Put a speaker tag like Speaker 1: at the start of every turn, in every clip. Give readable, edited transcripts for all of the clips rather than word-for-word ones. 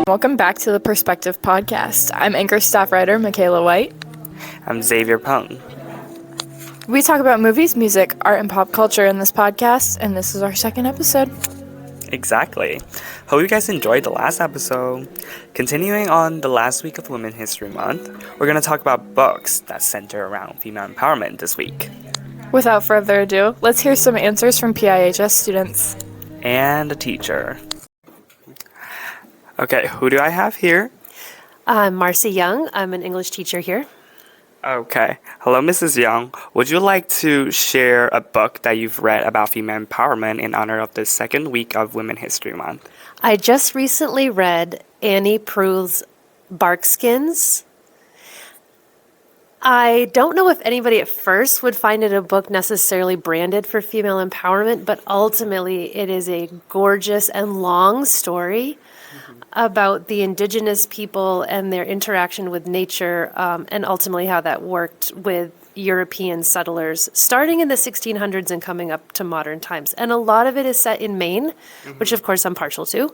Speaker 1: Welcome back to the Perspective Podcast. I'm Anchor staff writer Michaela White.
Speaker 2: I'm Xavier Pung.
Speaker 1: We talk about movies, music, art, and pop culture in this podcast, and this is our second episode.
Speaker 2: Exactly. Hope you guys enjoyed the last episode. Continuing on the last week of Women's History Month, we're going to talk about books that center around female empowerment this week.
Speaker 1: Without further ado, let's hear some answers from PIHS students.
Speaker 2: And a teacher. Okay, who do I have here?
Speaker 3: I'm Marcy Young. I'm an English teacher here.
Speaker 2: Okay. Hello, Mrs. Young. Would you like to share a book that you've read about female empowerment in honor of the second week of Women's History Month?
Speaker 3: I just recently read Annie Proulx's Barkskins. I don't know if anybody at first would find it a book necessarily branded for female empowerment, but ultimately it is a gorgeous and long story about the indigenous people and their interaction with nature, and ultimately how that worked with European settlers, starting in the 1600s and coming up to modern times. And a lot of it is set in Maine, which of course I'm partial to.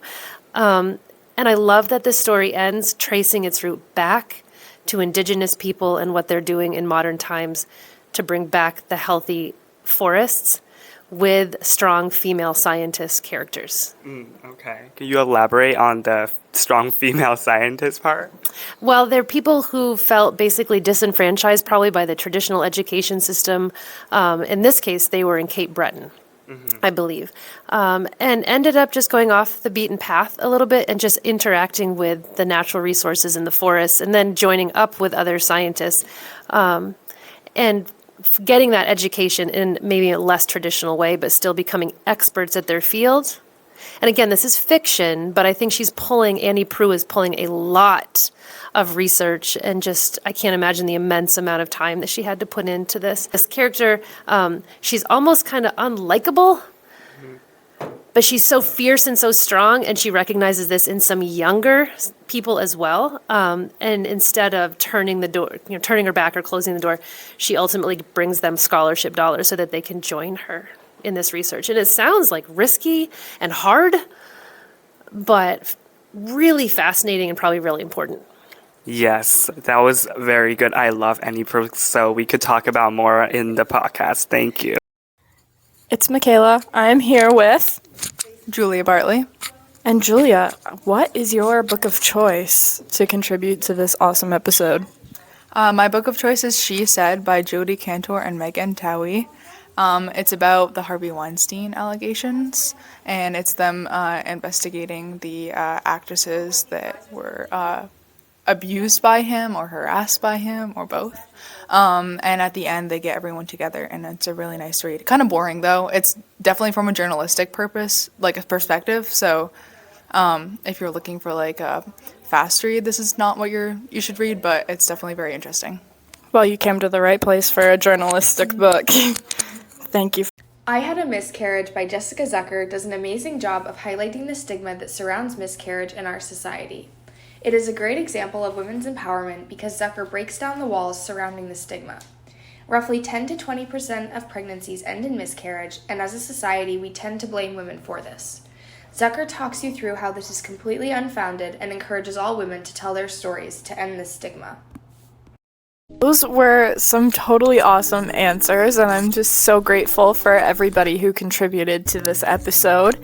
Speaker 3: And I love that this story ends tracing its route back to indigenous people and what they're doing in modern times to bring back the healthy forests with strong female scientist characters.
Speaker 2: Okay. Can you elaborate on the strong female scientist part?
Speaker 3: Well, they're people who felt basically disenfranchised probably by the traditional education system. In this case, they were in Cape Breton, I believe, and ended up just going off the beaten path a little bit and just interacting with the natural resources in the forests and then joining up with other scientists and getting that education in maybe a less traditional way, but still becoming experts at their field. And again, this is fiction, but I think Annie Proulx is pulling a lot of research and just, I can't imagine the immense amount of time that she had to put into this. This character, she's almost kind of unlikable, but she's so fierce and so strong, and she recognizes this in some younger people as well. And instead of turning her back or closing the door, she ultimately brings them scholarship dollars so that they can join her in this research. And it sounds like risky and hard, but really fascinating and probably really important.
Speaker 2: Yes, that was very good. I love Annie Proulx, so we could talk about more in the podcast. Thank you.
Speaker 1: It's Michaela. I'm here with
Speaker 4: Julia Bartley.
Speaker 1: And Julia, what is your book of choice to contribute to this awesome episode?
Speaker 4: My book of choice is She Said by Jodi Kantor and Megan Towie. It's about the Harvey Weinstein allegations, and it's them investigating the actresses that were abused by him or harassed by him or both. And at the end, they get everyone together, and it's a really nice read. Kind of boring, though. It's definitely from a journalistic purpose, like a perspective. So if you're looking for like a fast read, this is not what you should read, but it's definitely very interesting.
Speaker 1: Well, you came to the right place for a journalistic book. Thank you.
Speaker 5: I Had a Miscarriage by Jessica Zucker does an amazing job of highlighting the stigma that surrounds miscarriage in our society. It is a great example of women's empowerment because Zucker breaks down the walls surrounding the stigma. Roughly 10 to 20% of pregnancies end in miscarriage, and as a society, we tend to blame women for this. Zucker talks you through how this is completely unfounded and encourages all women to tell their stories to end this stigma.
Speaker 1: Those were some totally awesome answers, and I'm just so grateful for everybody who contributed to this episode.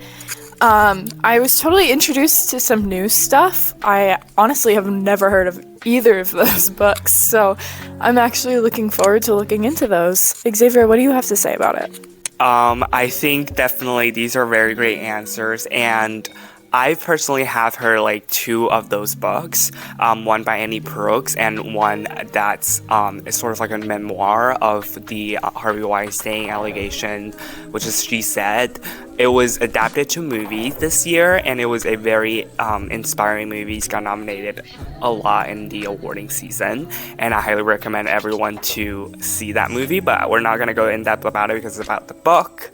Speaker 1: I was totally introduced to some new stuff. I honestly have never heard of either of those books, so I'm actually looking forward to looking into those. Xavier, what do you have to say about it?
Speaker 2: I think definitely these are very great answers, and I personally have heard like two of those books, one by Annie Proulx and one that's is sort of like a memoir of the Harvey Weinstein allegation, which is She Said. It was adapted to movie this year, and it was a very inspiring movie. It's got nominated a lot in the awarding season, and I highly recommend everyone to see that movie, but we're not going to go in depth about it because it's about the book.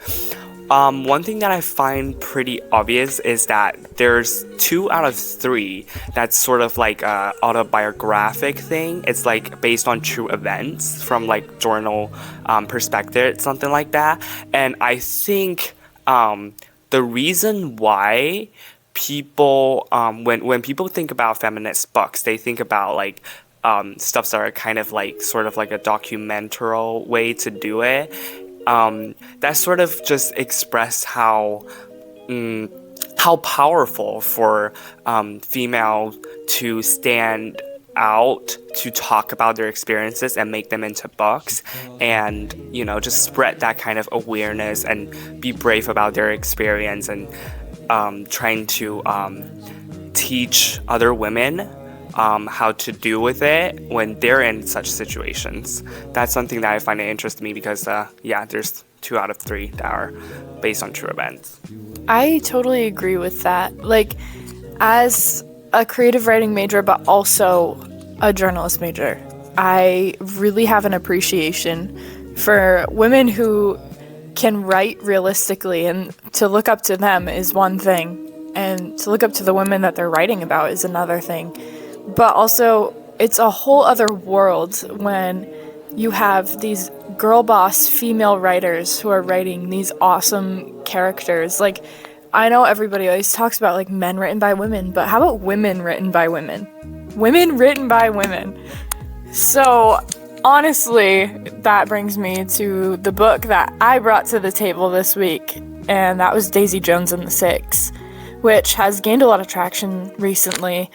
Speaker 2: One thing that I find pretty obvious is that there's 2 out of 3 that's sort of like a autobiographic thing. It's like based on true events from like journal perspective, something like that. And I think the the reason why people, when people think about feminist books, they think about like stuff that are kind of like sort of like a documentary way to do it. That sort of just express how powerful for female to stand out, to talk about their experiences and make them into books, and just spread that kind of awareness and be brave about their experience, and trying to teach other women how to deal with it when they're in such situations. That's something that I find it interesting me because there's 2 out of 3 that are based on true events.
Speaker 1: I totally agree with that. Like, as a creative writing major, but also a journalist major, I really have an appreciation for women who can write realistically, and to look up to them is one thing, and to look up to the women that they're writing about is another thing. But also, it's a whole other world when you have these girl boss female writers who are writing these awesome characters. Like, I know everybody always talks about like men written by women, but how about women written by women? Women written by women. So honestly, that brings me to the book that I brought to the table this week, and that was Daisy Jones and the Six, which has gained a lot of traction recently.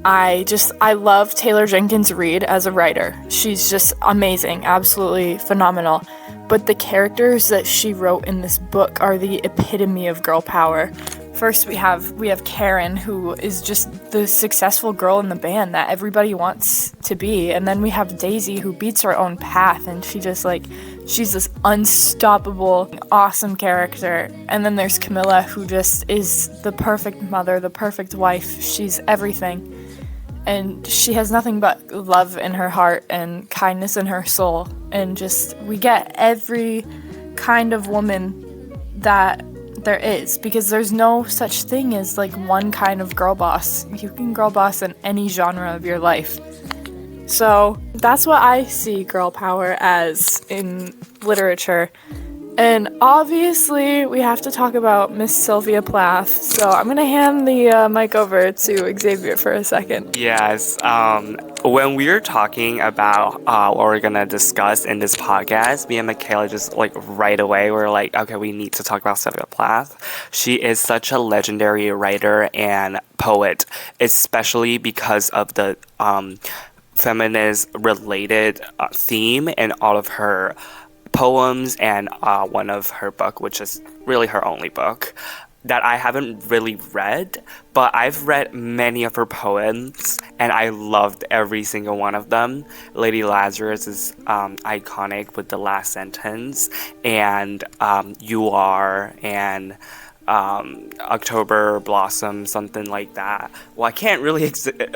Speaker 1: I love Taylor Jenkins Reid as a writer. She's just amazing, absolutely phenomenal. But the characters that she wrote in this book are the epitome of girl power. First, we have Karen, who is just the successful girl in the band that everybody wants to be. And then we have Daisy, who beats her own path, and she's this unstoppable, awesome character. And then there's Camilla, who just is the perfect mother, the perfect wife. She's everything. And she has nothing but love in her heart and kindness in her soul. And just, we get every kind of woman that there is, because there's no such thing as like one kind of girl boss. You can girl boss in any genre of your life. So that's what I see girl power as in literature. And obviously we have to talk about Miss Sylvia Plath. So I'm gonna hand the mic over to Xavier for a second.
Speaker 2: Yes. When we were talking about what we're gonna discuss in this podcast, me and Michaela just like right away were like, okay, we need to talk about Sylvia Plath. She is such a legendary writer and poet, especially because of the feminist related theme in all of her poems, and one of her book, which is really her only book that I haven't really read, but I've read many of her poems and I loved every single one of them. Lady Lazarus is iconic with the last sentence, and You Are, and October Blossom, something like that. Well, I can't really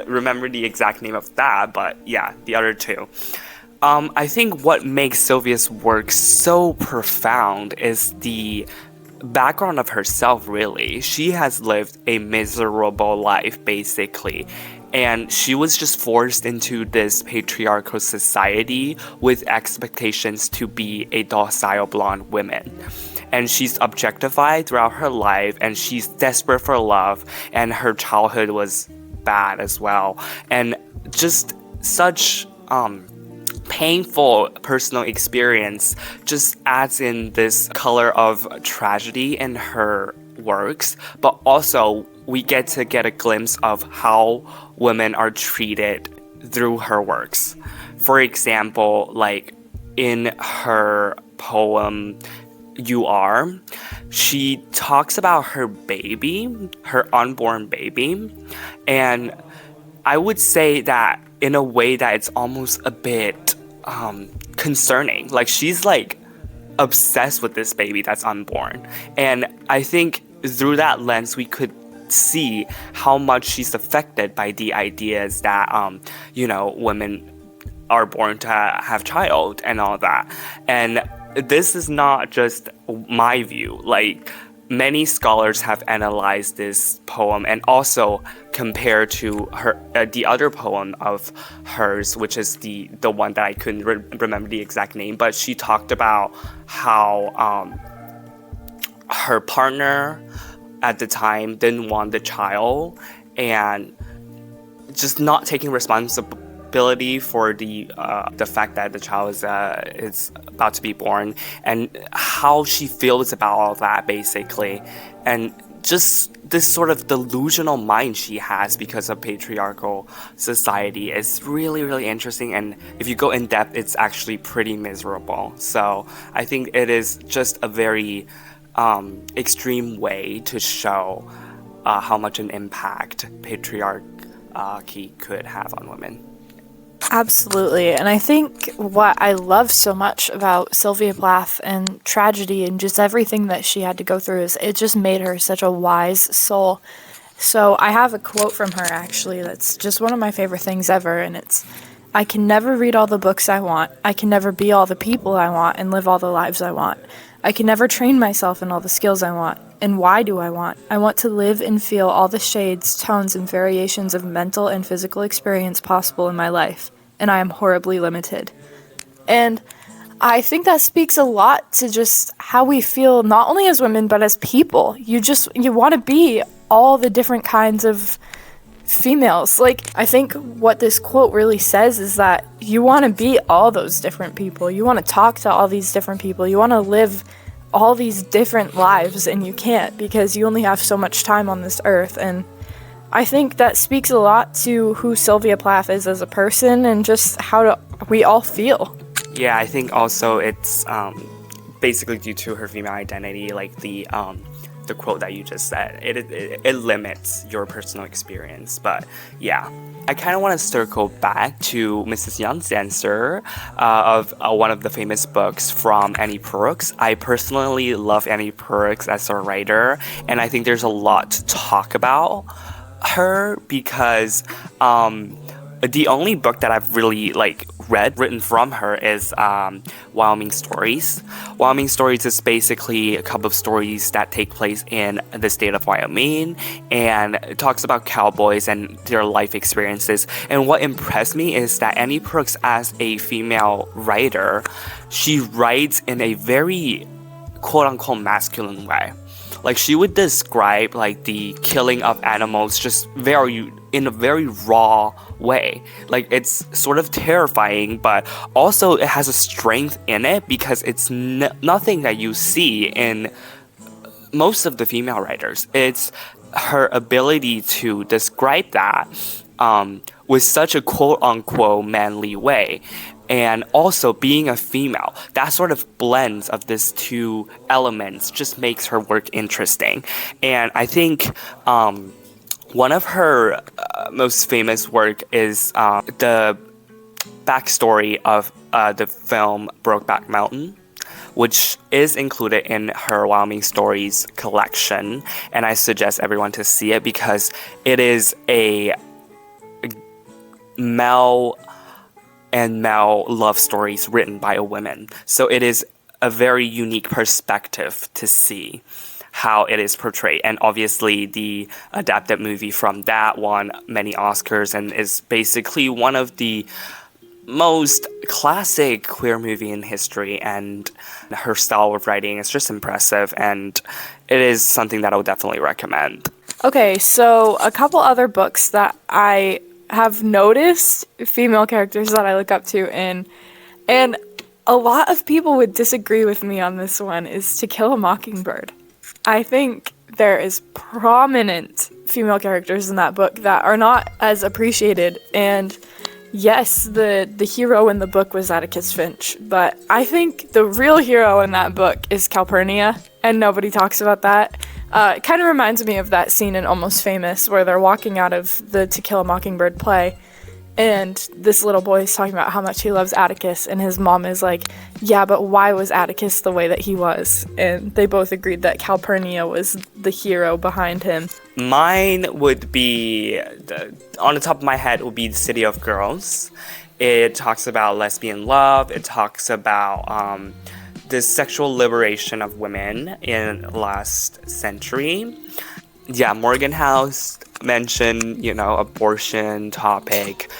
Speaker 2: remember the exact name of that, but yeah, the other two. I think what makes Sylvia's work so profound is the background of herself, really. She has lived a miserable life, basically. And she was just forced into this patriarchal society with expectations to be a docile blonde woman. And she's objectified throughout her life, and she's desperate for love, and her childhood was bad as well. And just such painful personal experience just adds in this color of tragedy in her works, but also we get a glimpse of how women are treated through her works. For example, like in her poem You Are, she talks about her baby, her unborn baby, and I would say that in a way that it's almost a bit concerning. Like, she's like obsessed with this baby that's unborn, and I think through that lens we could see how much she's affected by the ideas that women are born to have child and all that. And this is not just my view. Like, many scholars have analyzed this poem and also compared to her the other poem of hers, which is the one that I couldn't remember the exact name, but she talked about how her partner at the time didn't want the child, and just not taking responsibility for the fact that the child is about to be born, and how she feels about all that, basically, and just this sort of delusional mind she has because of patriarchal society is really, really interesting. And if you go in depth, it's actually pretty miserable. So I think it is just a very extreme way to show how much an impact patriarchy could have on women.
Speaker 1: Absolutely. And I think what I love so much about Sylvia Plath and tragedy and just everything that she had to go through is it just made her such a wise soul. So I have a quote from her, actually, that's just one of my favorite things ever. And it's, "I can never read all the books I want. I can never be all the people I want and live all the lives I want. I can never train myself in all the skills I want. And why do I want? I want to live and feel all the shades, tones, and variations of mental and physical experience possible in my life. And I am horribly limited." And I think that speaks a lot to just how we feel, not only as women, but as people. You want to be all the different kinds of females. Like, I think what this quote really says is that you want to be all those different people. You want to talk to all these different people. You want to live all these different lives, and you can't because you only have so much time on this earth. And I think that speaks a lot to who Sylvia Plath is as a person and just how we all feel.
Speaker 2: Yeah, I think also it's basically due to her female identity, like the quote that you just said. It limits your personal experience. But yeah, I kind of want to circle back to Mrs. Young's answer of one of the famous books from Annie Proulx. I personally love Annie Proulx as a writer, and I think there's a lot to talk about her because the only book that I've really read written from her is Wyoming Stories. Wyoming Stories is basically a couple of stories that take place in the state of Wyoming, and it talks about cowboys and their life experiences. And what impressed me is that Annie Proulx, as a female writer, she writes in a very quote-unquote masculine way. Like, she would describe the killing of animals just in a very raw way. Like, it's sort of terrifying, but also it has a strength in it because it's nothing that you see in most of the female writers. It's her ability to describe that with such a quote-unquote manly way. And also being a female, that sort of blends of these two elements just makes her work interesting. And I think one of her most famous work is the backstory of the film Brokeback Mountain, which is included in her Wyoming Stories collection. And I suggest everyone to see it because it is a male love stories written by a woman. So it is a very unique perspective to see how it is portrayed. And obviously the adapted movie from that won many Oscars and is basically one of the most classic queer movie in history, and her style of writing is just impressive, and it is something that I would definitely recommend.
Speaker 1: Okay, so a couple other books that I have noticed female characters that I look up to in, and a lot of people would disagree with me on this one, is To Kill a Mockingbird. I think there is prominent female characters in that book that are not as appreciated, and yes, the hero in the book was Atticus Finch, but I think the real hero in that book is Calpurnia, and nobody talks about that. It kind of reminds me of that scene in Almost Famous where they're walking out of the To Kill a Mockingbird play, and this little boy is talking about how much he loves Atticus, and his mom is like, yeah, but why was Atticus the way that he was? And they both agreed that Calpurnia was the hero behind him.
Speaker 2: Mine would be, on the top of my head, would be The City of Girls. It talks about lesbian love. It talks about the sexual liberation of women in last century. Yeah, Morgan House mentioned, abortion topic.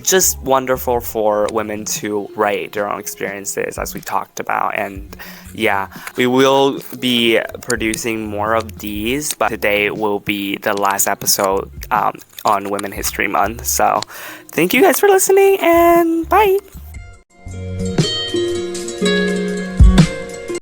Speaker 2: just wonderful for women to write their own experiences, as we talked about. And yeah, we will be producing more of these, but today will be the last episode on Women History Month. So thank you guys for listening, and bye.